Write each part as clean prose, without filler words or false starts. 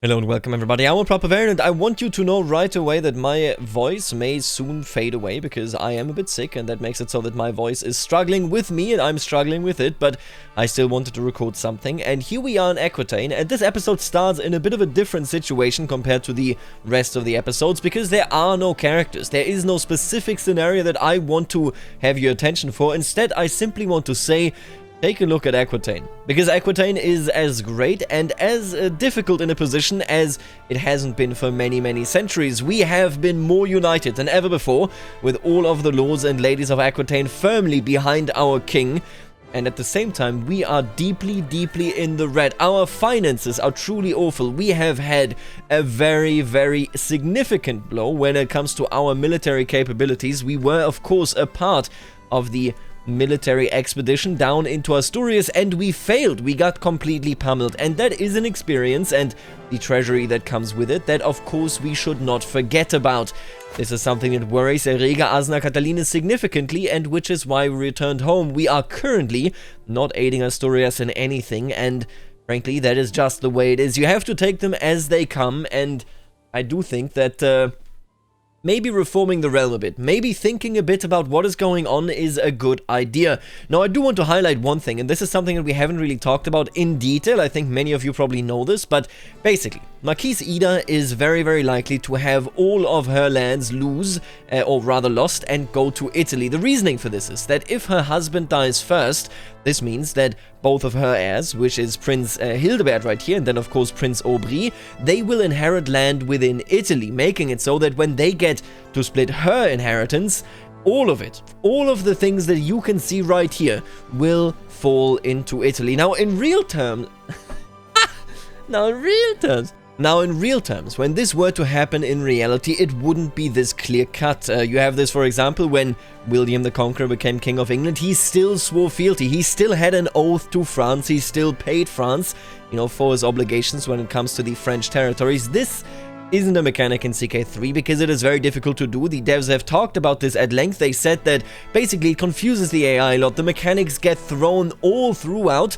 Hello and welcome everybody, I'm Bavarian and I want you to know right away that my voice may soon fade away because I am a bit sick and that makes it so that my voice is struggling with me and I'm struggling with it, but I still wanted to record something. And here we are in Aquitaine, and this episode starts in a bit of a different situation compared to the rest of the episodes because there are no characters. There is no specific scenario that I want to have your attention for. Instead, I simply want to say, take a look at Aquitaine, because Aquitaine is as great and as difficult in a position as it hasn't been for many centuries. We have been more united than ever before, with all of the lords and ladies of Aquitaine firmly behind our king, and at the same time we are deeply in the red. Our finances are truly awful. We have had a very significant blow when it comes to our military capabilities. We were of course a part of the military expedition down into Asturias and we failed. We got completely pummeled, and that is an experience and the treasury that comes with it that of course we should not forget about. This is something that worries Rega Asna Catalina significantly, and which is why we returned home. We are currently not aiding Asturias in anything, and frankly that is just the way it is. You have to take them as they come, and I do think that maybe reforming the realm a bit, maybe thinking a bit about what is going on is a good idea. Now, I do want to highlight one thing, and this is something that we haven't really talked about in detail. I think many of you probably know this, but basically, Marquise Ida is very likely to have all of her lands lose, or rather lost, and go to Italy. The reasoning for this is that if her husband dies first, this means that both of her heirs, which is Prince Hildebert right here, and then of course Prince Aubry, they will inherit land within Italy, making it so that when they get to split her inheritance, all of it, all of the things that you can see right here, will fall into Italy. Now in real terms, Now, in real terms, when this were to happen in reality, it wouldn't be this clear-cut. You have this, for example, when William the Conqueror became King of England. He still swore fealty. He still had an oath to France. He still paid France, you know, for his obligations when it comes to the French territories. This isn't a mechanic in CK3 because it is very difficult to do. The devs have talked about this at length. They said that basically it confuses the AI a lot. The mechanics get thrown all throughout,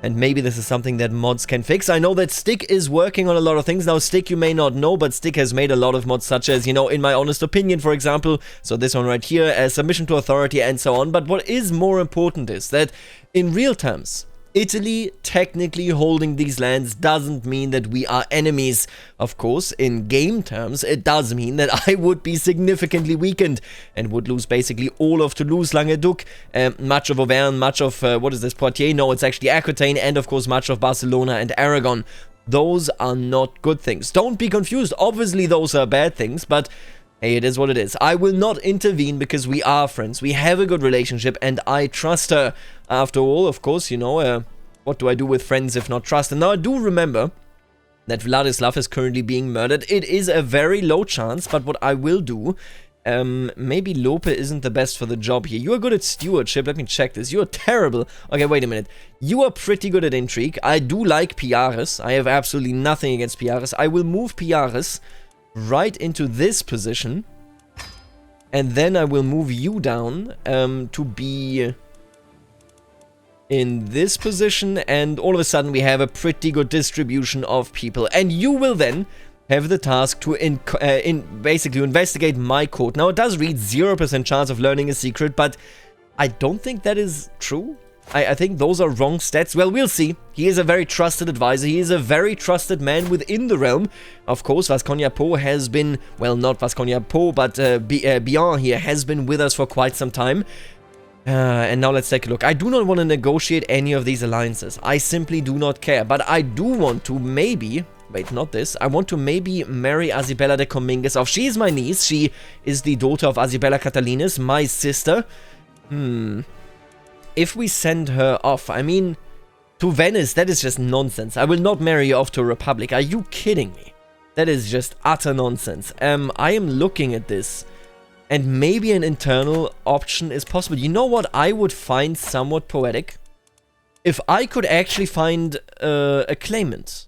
and maybe this is something that mods can fix. I know that Stick is working on a lot of things. Now, Stick you may not know, but Stick has made a lot of mods such as, you know, In My Honest Opinion, for example. So this one right here, Submission to Authority, and so on. But what is more important is that in real terms, Italy technically holding these lands doesn't mean that we are enemies. Of course, in game terms, it does mean that I would be significantly weakened and would lose basically all of Toulouse, Languedoc, much of Auvergne, much of, what is this, Poitiers? No, it's actually Aquitaine, and of course much of Barcelona and Aragon. Those are not good things. Don't be confused. Obviously, those are bad things, but hey, it is what it is. I will not intervene because we are friends. We have a good relationship and I trust her. After all, of course, you know, what do I do with friends if not trust? And now I do remember that Vladislav is currently being murdered. It is a very low chance, but what I will do, maybe Lope isn't the best for the job here. You are good at stewardship. Let me check this. You are terrible. Okay, wait a minute. You are pretty good at intrigue. I do like Piaris. I have absolutely nothing against Piaris. I will move Piaris right into this position, and then I will move you down to be in this position, and all of a sudden we have a pretty good distribution of people, and you will then have the task to basically investigate my court. Now, it does read 0% chance of learning a secret, but I don't think that is true. I think those are wrong stats. Well, we'll see. He is a very trusted advisor. He is a very trusted man within the realm. Of course, Vasconia Po has been, well, not Vasconia Po, but Bian here has been with us for quite some time. And now let's take a look. I do not want to negotiate any of these alliances. I simply do not care. But I do want to maybe... Wait, not this. I want to maybe marry Azibella de Cominges off. She is my niece. She is the daughter of Azibella Catalinas, my sister. If we send her off, I mean, to Venice, that is just nonsense. I will not marry you off to a republic. Are you kidding me? That is just utter nonsense. I am looking at this, and maybe an internal option is possible. You know what I would find somewhat poetic? If I could actually find a claimant.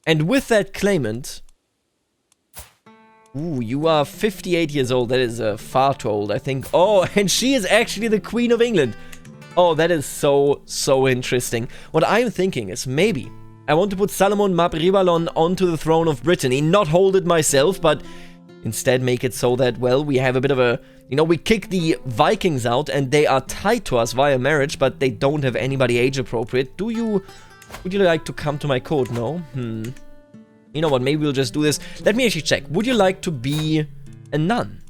And with that claimant... Ooh, you are 58 years old. That is far too old, I think. Oh, and she is actually the Queen of England. Oh, that is so interesting. What I'm thinking is maybe I want to put Salomon Map Rivalon onto the throne of Brittany, not hold it myself, but instead make it so that, well, we have a bit of a, you know, we kick the Vikings out and they are tied to us via marriage, but they don't have anybody age appropriate. Would you like to come to my court? No? You know what, maybe we'll just do this. Let me actually check. Would you like to be a nun?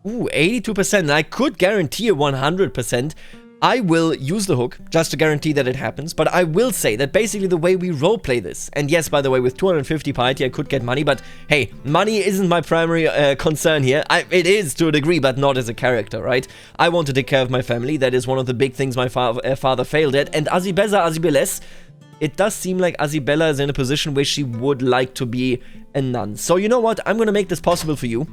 Ooh, 82%. I could guarantee a 100%. I will use the hook, just to guarantee that it happens, but I will say that basically the way we roleplay this, and yes, by the way, with 250 piety I could get money, but hey, money isn't my primary concern here. It is to a degree, but not as a character, right? I want to take care of my family. That is one of the big things my father failed at, and Azibeles, it does seem like Azibella is in a position where she would like to be a nun. So you know what? I'm gonna make this possible for you.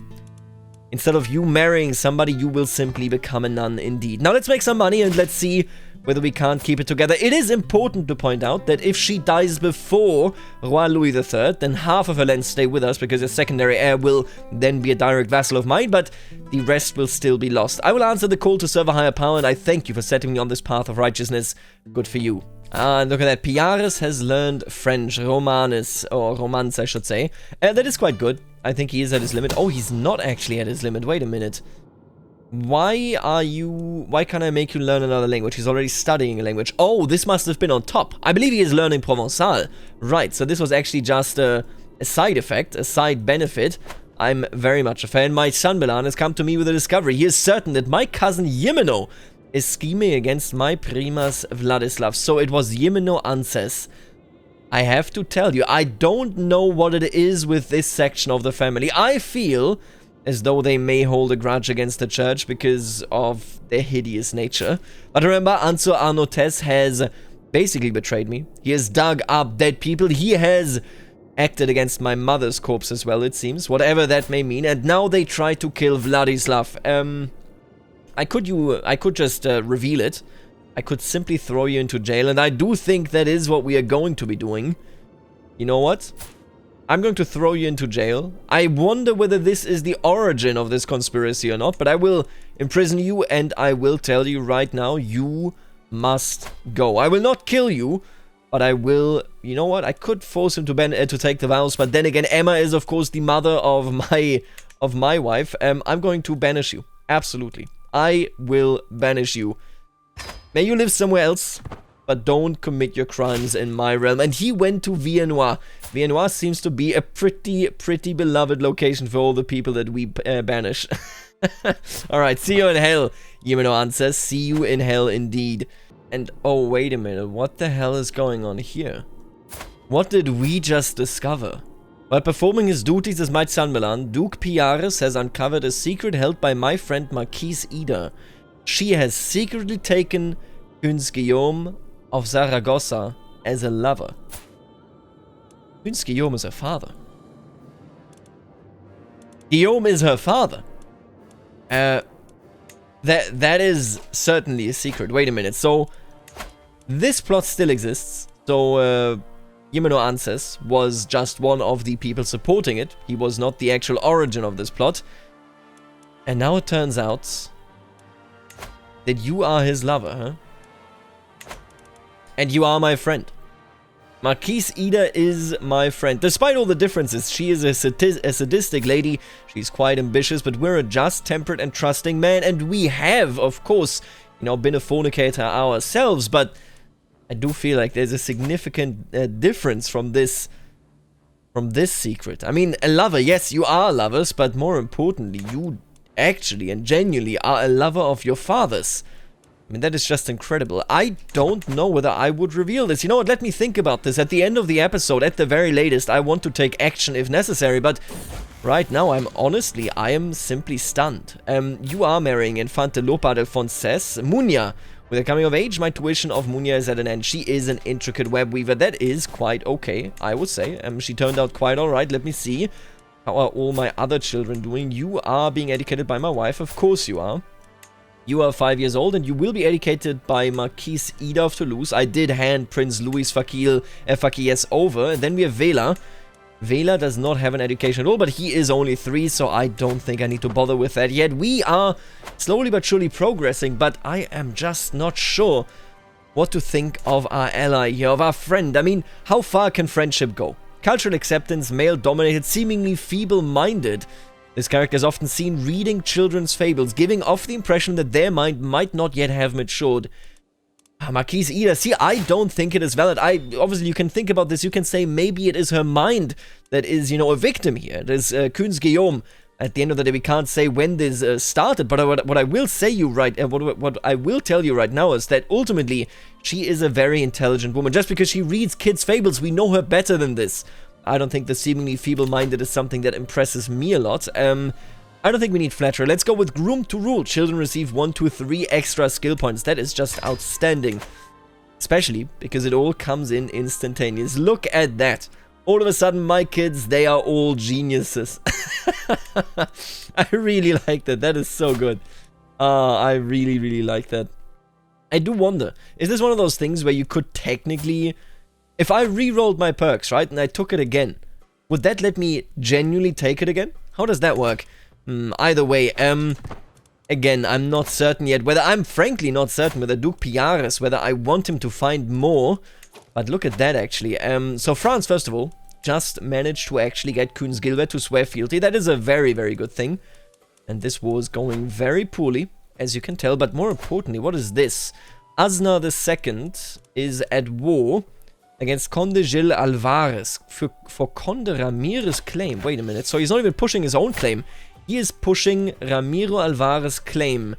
Instead of you marrying somebody, you will simply become a nun indeed. Now let's make some money and let's see whether we can't keep it together. It is important to point out that if she dies before Roi Louis III, then half of her lands stay with us because a secondary heir will then be a direct vassal of mine, but the rest will still be lost. I will answer the call to serve a higher power, and I thank you for setting me on this path of righteousness. Good for you. And look at that, Piaris has learned French, Romanes, or Romance I should say. That is quite good. I think he is at his limit. Oh, he's not actually at his limit. Wait a minute. Why can't I make you learn another language? He's already studying a language. Oh, this must have been on top. I believe he is learning Provençal. Right, so this was actually just a side effect, a side benefit. I'm very much a fan. My son Milan has come to me with a discovery. He is certain that my cousin Jimeno is scheming against my primas Vladislav. So it was Jimeno Anses. I have to tell you, I don't know what it is with this section of the family. I feel as though they may hold a grudge against the church because of their hideous nature. But remember, Anso Arnotes has basically betrayed me. He has dug up dead people. He has acted against my mother's corpse as well, it seems. Whatever that may mean. And now they try to kill Vladislav. I could just reveal it. I could simply throw you into jail, and I do think that is what we are going to be doing. You know what? I'm going to throw you into jail. I wonder whether this is the origin of this conspiracy or not, but I will imprison you, and I will tell you right now, you must go. I will not kill you, but I will... You know what? I could force him to take the vows, but then again, Emma is, of course, the mother of my wife. I'm going to banish you. Absolutely. I will banish you. May you live somewhere else, but don't commit your crimes in my realm. And he went to Viennois. Viennois seems to be a pretty beloved location for all the people that we banish. Alright, see you in hell, Jimeno says. See you in hell indeed. And, oh, wait a minute. What the hell is going on here? What did we just discover? While performing his duties as my Milan, Duke Piaris has uncovered a secret held by my friend Marquise Ida. She has secretly taken Prince Guillaume of Zaragoza as a lover. Prince Guillaume is her father. Guillaume is her father. That is certainly a secret. Wait a minute. So, this plot still exists. So, Jimeno Anses was just one of the people supporting it. He was not the actual origin of this plot. And now it turns out that you are his lover, huh? And you are my friend. Marquise Ida is my friend. Despite all the differences, she is a sadistic lady. She's quite ambitious, but we're a just, temperate, and trusting man. And we have, of course, you know, been a fornicator ourselves. But I do feel like there's a significant difference from this secret. I mean, a lover, yes, you are lovers, but more importantly, you actually and genuinely are a lover of your father's. I mean, that is just incredible. I don't know whether I would reveal this. You know what, let me think about this. At the end of the episode, at the very latest, I want to take action if necessary, but right now, I am simply stunned. You are marrying Infante Lopa de Fonses, Munya. With her coming of age, my tuition of Munya is at an end. She is an intricate web weaver. That is quite okay, I would say. She turned out quite alright. Let me see. How are all my other children doing? You are being educated by my wife. Of course you are. You are 5 years old and you will be educated by Marquise Ida of Toulouse. I did hand Prince Louis Fakiyes over. And then we have Vela. Vela does not have an education at all, but he is only 3, so I don't think I need to bother with that yet. We are slowly but surely progressing, but I am just not sure what to think of our ally here, of our friend. I mean, how far can friendship go? Cultural acceptance, male-dominated, seemingly feeble-minded. This character is often seen reading children's fables, giving off the impression that their mind might not yet have matured. Marquise Ida, see, I don't think it is valid. Obviously, you can think about this, you can say maybe it is her mind that is, you know, a victim here. There's Queen's Guillaume. At the end of the day, we can't say when this started, but what I will say you right, what I will tell you right now is that ultimately she is a very intelligent woman. Just because she reads kids' fables, we know her better than this. I don't think the seemingly feeble-minded is something that impresses me a lot. I don't think we need flattery. Let's go with Groom to Rule. Children receive 1 to 3 extra skill points. That is just outstanding, especially because it all comes in instantaneous. Look at that. All of a sudden, my kids, they are all geniuses. I really like that. That is so good. I really, really like that. I do wonder, is this one of those things where you could technically... If I re-rolled my perks, right, and I took it again, would that let me genuinely take it again? How does that work? Either way, again, I'm not certain yet. I'm frankly not certain whether Duke Piares, whether I want him to find more... But look at that, actually. So France, first of all, just managed to actually get Königsgilbert to swear fealty. That is a very, very good thing. And this war is going very poorly, as you can tell. But more importantly, what is this? Aznar II is at war against Conde Gil Alvarez for Conde Ramirez's claim. Wait a minute. So he's not even pushing his own claim. He is pushing Ramiro Alvarez's claim.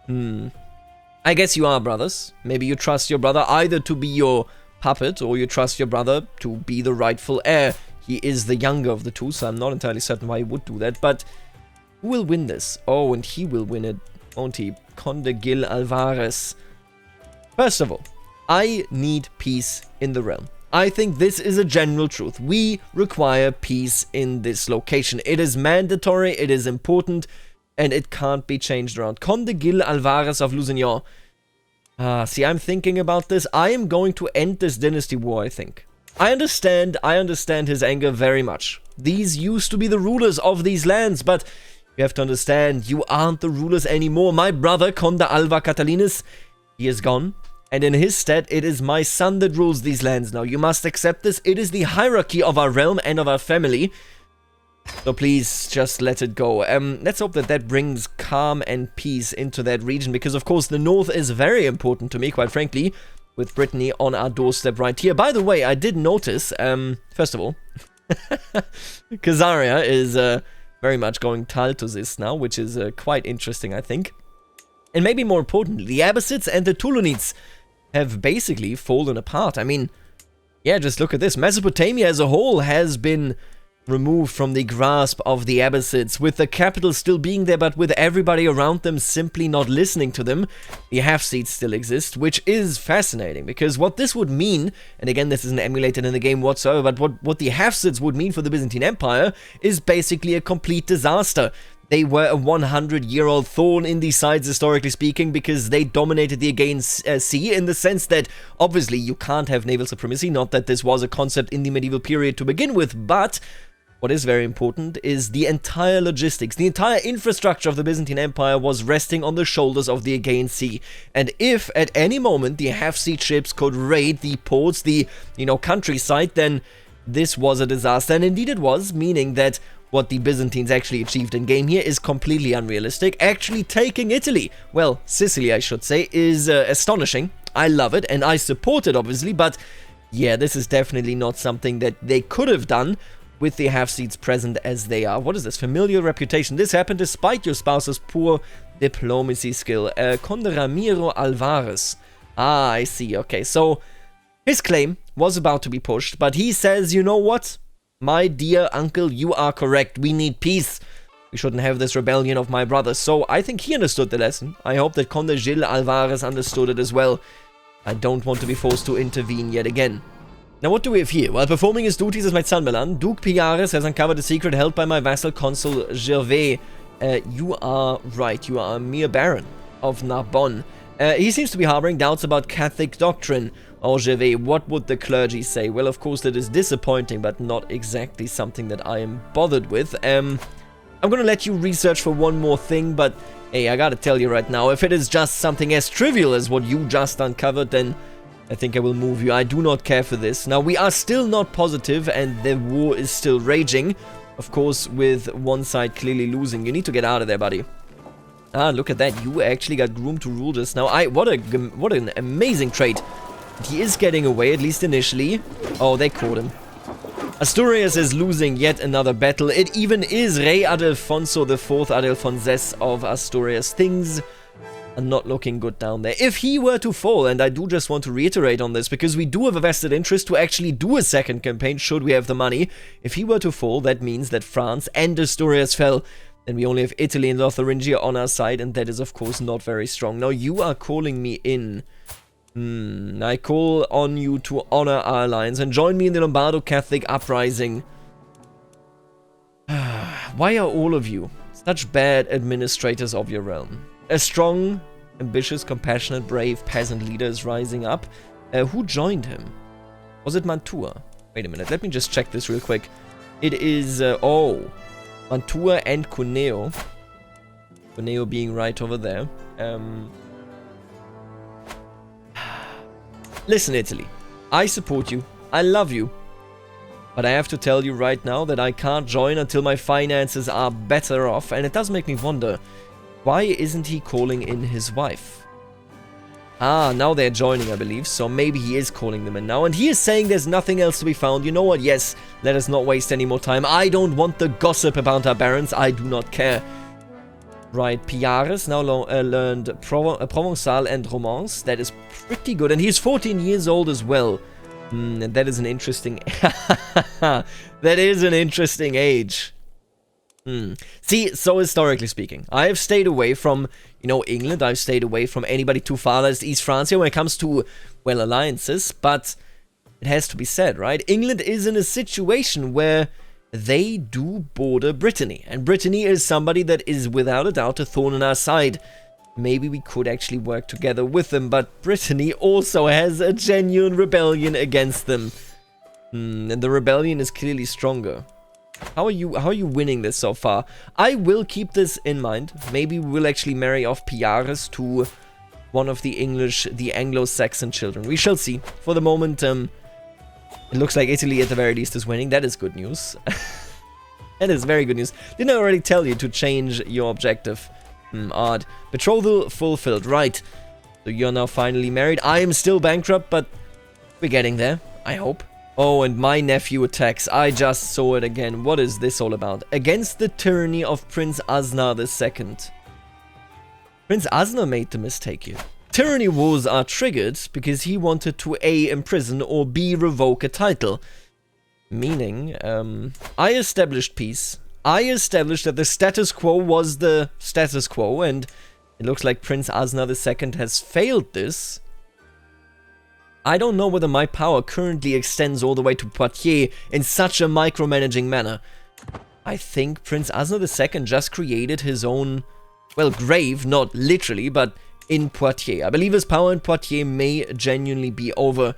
I guess you are brothers. Maybe you trust your brother either to be your... puppet, or you trust your brother to be the rightful heir. He is the younger of the two, so I'm not entirely certain why he would do that, but who will win this? Oh, and he will win it, won't he? Conde Gil Alvarez. First of all, I need peace in the realm. I think this is a general truth. We require peace in this location. It is mandatory, it is important, and it can't be changed around. Conde Gil Alvarez of Lusignan. See, I'm thinking about this. I am going to end this dynasty war, I think. I understand his anger very much. These used to be the rulers of these lands, but you have to understand, you aren't the rulers anymore. My brother, Conde Alva Catalinus, he is gone, and in his stead, it is my son that rules these lands now. You must accept this. It is the hierarchy of our realm and of our family. So please, just let it go. Let's hope that that brings calm and peace into that region, because of course the north is very important to me, quite frankly, with Brittany on our doorstep right here. By the way, I did notice, first of all, Khazaria is very much going Tal to this now, which is quite interesting, I think. And maybe more importantly, the Abbasids and the Tulunids have basically fallen apart. I mean, yeah, just look at this. Mesopotamia as a whole has been removed from the grasp of the Abbasids, with the capital still being there, but with everybody around them simply not listening to them. The half-seeds still exist, which is fascinating, because what this would mean, and again this isn't emulated in the game whatsoever, but what the half-seeds would mean for the Byzantine Empire is basically a complete disaster. They were a 100-year-old thorn in the sides, historically speaking, because they dominated the Aegean Sea, in the sense that, obviously, you can't have naval supremacy, not that this was a concept in the medieval period to begin with, but what is very important is the entire logistics, the entire infrastructure of the Byzantine Empire was resting on the shoulders of the Aegean Sea. And if at any moment the half-sea ships could raid the ports, the, countryside, then this was a disaster. And indeed it was, meaning that what the Byzantines actually achieved in game here is completely unrealistic. Actually taking Italy, well, Sicily I should say, is astonishing. I love it and I support it obviously, but yeah, this is definitely not something that they could have done with the half-seeds present as they are. What is this? Familiar reputation. This happened despite your spouse's poor diplomacy skill. Conde Ramiro Alvarez. Ah, I see. Okay, so his claim was about to be pushed, but he says, you know what? My dear uncle, you are correct. We need peace. We shouldn't have this rebellion of my brothers. So I think he understood the lesson. I hope that Conde Gil Alvarez understood it as well. I don't want to be forced to intervene yet again. Now what do we have here? While performing his duties as my Chambellan, Duke Piares has uncovered a secret held by my vassal consul Gervais. You are right, you are a mere baron of Narbonne. He seems to be harboring doubts about Catholic doctrine. Oh Gervais, what would the clergy say? Well, of course that is disappointing, but not exactly something that I am bothered with. I'm gonna let you research for one more thing, but hey, I gotta tell you right now, if it is just something as trivial as what you just uncovered, then I think I will move you. I do not care for this. Now, we are still not positive, and the war is still raging. Of course, with one side clearly losing. You need to get out of there, buddy. Ah, look at that. You actually got groomed to rule this. Now, what an amazing trait. He is getting away, at least initially. Oh, they caught him. Asturias is losing yet another battle. It even is Rey Adelfonso IV Adelfonses of Asturias. Things are not looking good down there. If he were to fall, and I do just want to reiterate on this, because we do have a vested interest to actually do a second campaign, should we have the money. If he were to fall, that means that France and Asturias fell. Then we only have Italy and Lotharingia on our side, and that is, of course, not very strong. Now, you are calling me in. I call on you to honor our alliance and join me in the Lombardo Catholic uprising. Why are all of you such bad administrators of your realm? A strong, ambitious, compassionate, brave peasant leader is rising up. Who joined him? Was it Mantua? Wait a minute, let me just check this real quick. It is, Mantua and Cuneo. Cuneo being right over there. Listen, Italy, I support you, I love you, but I have to tell you right now that I can't join until my finances are better off, and it does make me wonder, why isn't he calling in his wife? Ah, now they're joining, I believe, so maybe he is calling them in now, and he is saying there's nothing else to be found. You know what, yes, let us not waste any more time. I don't want the gossip about our barons, I do not care. Right, Piares now learned Provençal and Romance. That is pretty good. And he's 14 years old as well. And that is an interesting... that is an interesting age. See, so historically speaking, I have stayed away from, you know, England. I've stayed away from anybody too far as East France here when it comes to, well, alliances. But it has to be said, right? England is in a situation where they do border Brittany, and Brittany is somebody that is without a doubt a thorn in our side. Maybe we could actually work together with them, but Brittany also has a genuine rebellion against them. And the rebellion is clearly stronger. How are you winning this so far? I will keep this in mind. Maybe we will actually marry off Piares to one of the Anglo-Saxon children. We shall see. For the moment, it looks like Italy, at the very least, is winning. That is good news. That is very good news. Didn't I already tell you to change your objective? Odd. Betrothal fulfilled. Right. So you're now finally married. I am still bankrupt, but we're getting there. I hope. Oh, and my nephew attacks. I just saw it again. What is this all about? Against the tyranny of Prince Asnar II. Prince Asnar made the mistake here. Tyranny wars are triggered because he wanted to A, imprison, or B, revoke a title. Meaning, I established peace. I established that the status quo was the status quo, and it looks like Prince Asnar II has failed this. I don't know whether my power currently extends all the way to Poitiers in such a micromanaging manner. I think Prince Asnar II just created his own, well, grave, not literally, but in Poitiers. I believe his power in Poitiers may genuinely be over.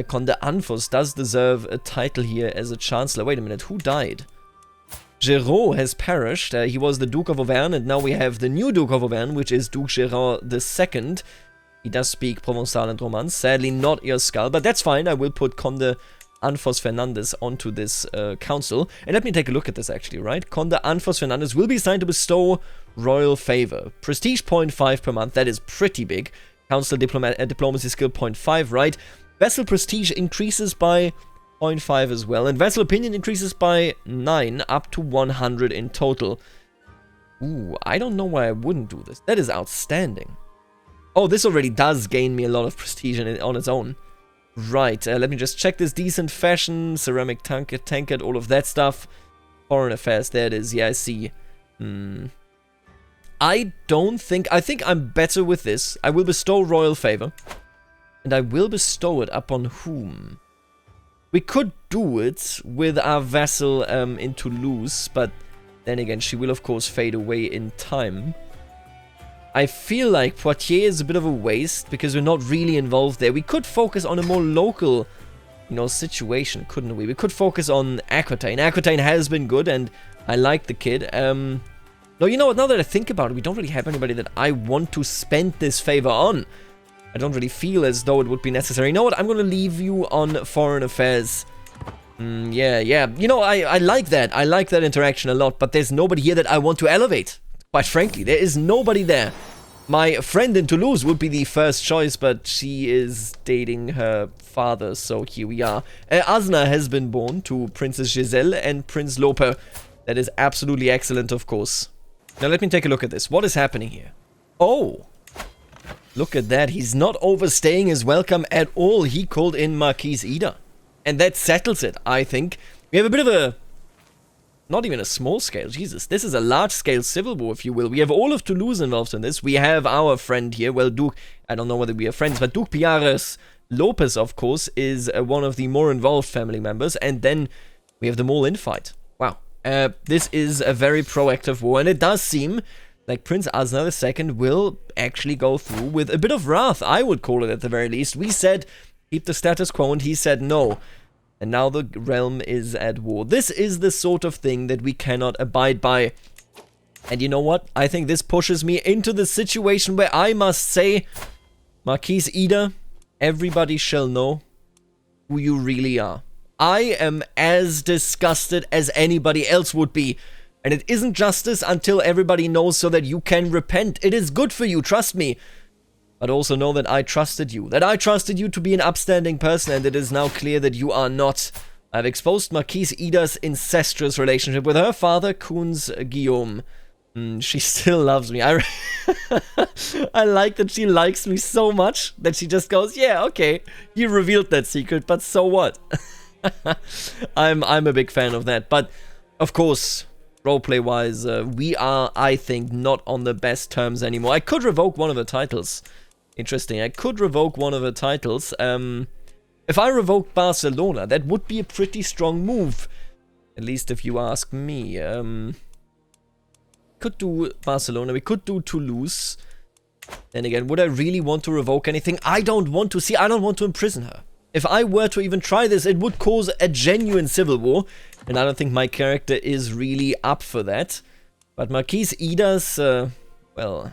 Conde Anfos does deserve a title here as a chancellor. Wait a minute, who died? Géraud has perished. He was the Duke of Auvergne, and now we have the new Duke of Auvergne, which is Duke Géraud II. He does speak Provençal and Romance. Sadly, not Euskaltel, but that's fine. I will put Conde Anfos Fernandez onto this council. And let me take a look at this actually, right? Conde Anfos Fernandez will be assigned to bestow royal favor. Prestige 0.5 per month, that is pretty big. Council diplomacy skill 0.5, right? Vassal prestige increases by 0.5 as well. And vassal opinion increases by 9, up to 100 in total. Ooh, I don't know why I wouldn't do this. That is outstanding. Oh, this already does gain me a lot of prestige on its own. Right, let me just check this. Decent fashion, ceramic tankard, all of that stuff. Foreign affairs, there it is. Yeah, I see. I think I'm better with this. I will bestow royal favor. And I will bestow it upon whom? We could do it with our vassal in Toulouse, but then again, she will of course fade away in time. I feel like Poitiers is a bit of a waste because we're not really involved there. We could focus on a more local you know, situation, couldn't we? We could focus on Aquitaine. Aquitaine has been good, and I like the kid. No, you know what? Now that I think about it, we don't really have anybody that I want to spend this favor on. I don't really feel as though it would be necessary. You know what? I'm going to leave you on foreign affairs. Yeah. You know, I like that. I like that interaction a lot, but there's nobody here that I want to elevate. Quite frankly, there is nobody there. My friend in Toulouse would be the first choice, but she is dating her father, so here we are. Asna has been born to Princess Giselle and Prince Lope. That is absolutely excellent, of course. Now let me take a look at this. What is happening here? Oh, look at that. He's not overstaying his welcome at all. He called in Marquise Ida. And that settles it, I think. We have a bit of a... Not even a small scale. Jesus, this is a large-scale civil war, if you will. We have all of Toulouse involved in this. We have our friend here. Well, Duke... I don't know whether we are friends, but Duke Piares Lopez, of course, is one of the more involved family members. And then we have them all in fight. Wow. This is a very proactive war, and it does seem like Prince Asna II will actually go through with a bit of wrath, I would call it at the very least. We said, keep the status quo, and he said no. And now the realm is at war. This is the sort of thing that we cannot abide by. And you know what? I think this pushes me into the situation where I must say, Marquise Ida, everybody shall know who you really are. I am as disgusted as anybody else would be. And it isn't justice until everybody knows so that you can repent. It is good for you, trust me. But also know that I trusted you. That I trusted you to be an upstanding person, and it is now clear that you are not. I've exposed Marquise Ida's incestuous relationship with her father, Kunz Guillaume. She still loves me. I like that she likes me so much that she just goes, yeah, okay, you revealed that secret, but so what? I'm a big fan of that. But, of course, roleplay-wise, we are, I think, not on the best terms anymore. I could revoke one of the titles. Interesting. I could revoke one of the titles. If I revoked Barcelona, that would be a pretty strong move. At least if you ask me. Could do Barcelona. We could do Toulouse. Then again, would I really want to revoke anything? I don't want to. See, I don't want to imprison her. If I were to even try this, it would cause a genuine civil war. And I don't think my character is really up for that. But Marquise Ida's, well,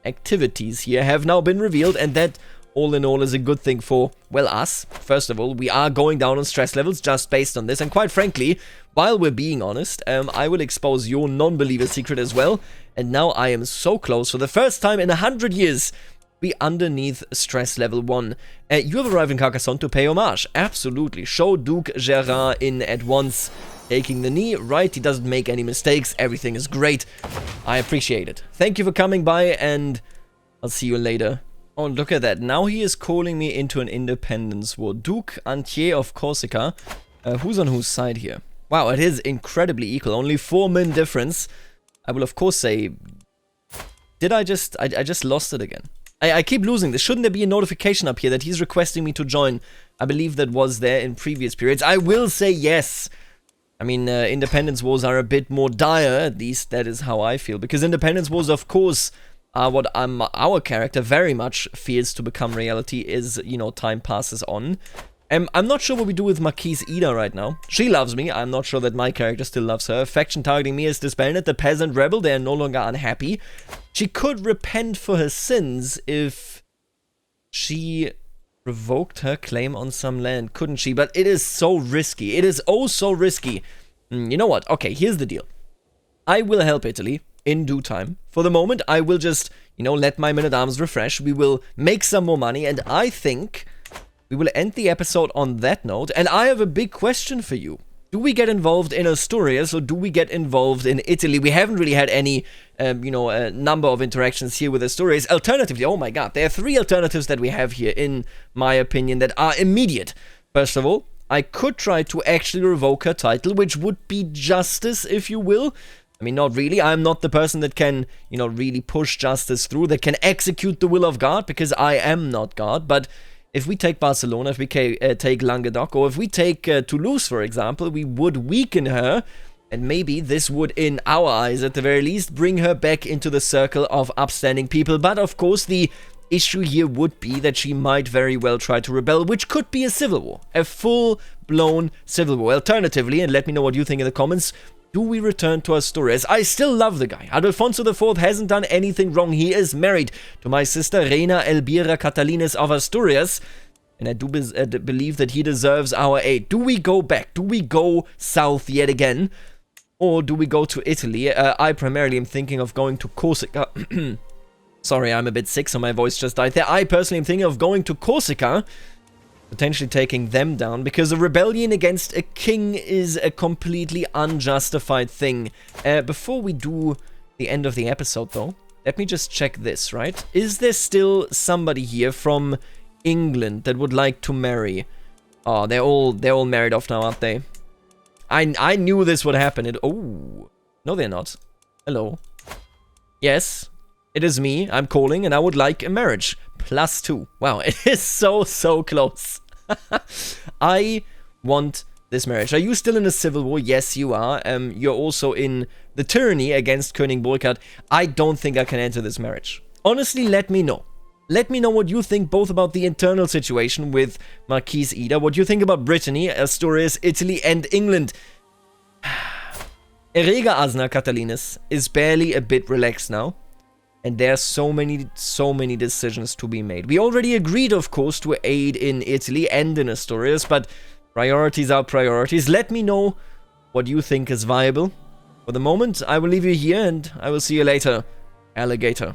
activities here have now been revealed. And that, all in all, is a good thing for, well, us. First of all, we are going down on stress levels just based on this. And quite frankly, while we're being honest, I will expose your non-believer secret as well. And now I am so close. For the first time in 100 years... be underneath stress level 1. You have arrived in Carcassonne to pay homage. Absolutely. Show Duke Gerard in at once. Taking the knee. Right, he doesn't make any mistakes. Everything is great. I appreciate it. Thank you for coming by, and I'll see you later. Oh, look at that. Now he is calling me into an independence war. Duke Antier of Corsica. Who's on whose side here? Wow, it is incredibly equal. Only 4 min difference. I will, of course, say... Did I just... I just lost it again. I keep losing this. Shouldn't there be a notification up here that he's requesting me to join? I believe that was there in previous periods. I will say yes. I mean, independence wars are a bit more dire. At least that is how I feel. Because independence wars, of course, are what our character very much fears to become reality as, you know, time passes on. I'm not sure what we do with Marquise Ida right now. She loves me. I'm not sure that my character still loves her. Faction targeting me is disbanded. The peasant rebel, they are no longer unhappy. She could repent for her sins if she revoked her claim on some land, couldn't she? But it is so risky. It is oh so risky. You know what? Okay, here's the deal. I will help Italy in due time. For the moment, I will just, you know, let my men-at-arms refresh. We will make some more money, and I think... we will end the episode on that note, and I have a big question for you. Do we get involved in Asturias, or do we get involved in Italy? We haven't really had any, number of interactions here with Asturias. Alternatively, oh my god, there are 3 alternatives that we have here, in my opinion, that are immediate. First of all, I could try to actually revoke her title, which would be justice, if you will. I mean, not really. I'm not the person that can, you know, really push justice through, that can execute the will of God, because I am not God, but... if we take Barcelona, if we take Languedoc, or if we take Toulouse, for example, we would weaken her, and maybe this would, in our eyes at the very least, bring her back into the circle of upstanding people. But of course, the issue here would be that she might very well try to rebel, which could be a civil war. A full-blown civil war. Alternatively, and let me know what you think in the comments, do we return to Asturias? I still love the guy. Alfonso IV hasn't done anything wrong. He is married to my sister Reina Elvira Catalines of Asturias, and I do believe that he deserves our aid. Do we go back? Do we go south yet again? Or do we go to Italy? I primarily am thinking of going to Corsica. Sorry, I'm a bit sick, so my voice just died there. I personally am thinking of going to Corsica, potentially taking them down, because a rebellion against a king is a completely unjustified thing. Before we do the end of the episode, though, let me just check this, right? Is there still somebody here from England that would like to marry? Oh, they're all married off now, aren't they? I knew this would happen. Oh, no, they're not. Hello. Yes, it is me. I'm calling, and I would like a marriage. +2. Wow, it is so close. I want this marriage. Are you still in a civil war? Yes, you are. You're also in the tyranny against König Burkhard. I don't think I can enter this marriage. Honestly, let me know. Let me know what you think both about the internal situation with Marquise Ida, what you think about Brittany, Asturias, Italy, and England. Erega Asna Catalines is barely a bit relaxed now. And there are so many decisions to be made. We already agreed, of course, to aid in Italy and in Asturias, but priorities are priorities. Let me know what you think is viable. For the moment, I will leave you here, and I will see you later, alligator.